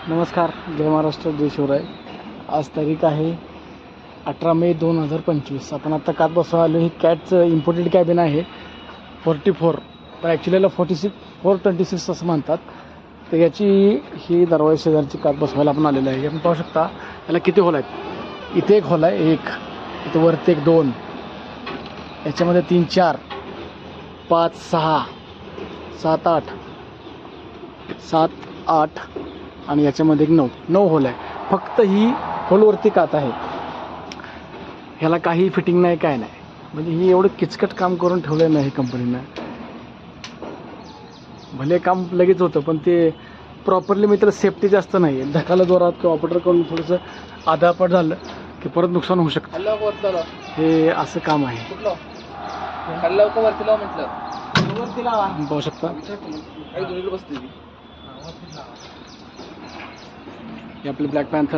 नमस्कार, जय महाराष्ट्र, जय शिवराय. आज तारीख आहे 18 मे 2025. आपण आता कात बसवा आलो. ही कॅटचं इम्पोर्टेड कॅबिन आहे 44, पण ॲक्च्युलीला 426 असं म्हणतात. तर याची ही दरवाजा शेजारची कात बसवायला आपण आलेलो आहे. आपण पाहू शकता याला किती होल आहेत. इथे एक होल आहे, एक इथे वरती एक, दोन, याच्यामध्ये 3 4 5 6 7 8 7 8 आणि याच्यामध्ये एक 9 होल आहे. फक्त ही होलवरती कात आहे, ह्याला काही फिटिंग नाही, काय नाही. म्हणजे ही एवढं किचकट काम करून ठेवलं नाही कंपनीनं. भले काम लगेच होतं, पण ते प्रॉपरली मी तर सेफ्टी जास्त नाही आहे. धकाला जोरात किंवा ऑपरेटर करून थोडंसं आधापट झालं की परत नुकसान होऊ शकतं. हे असं काम आहे. पाहू शकता हे आपले ब्लॅक पॅन्थर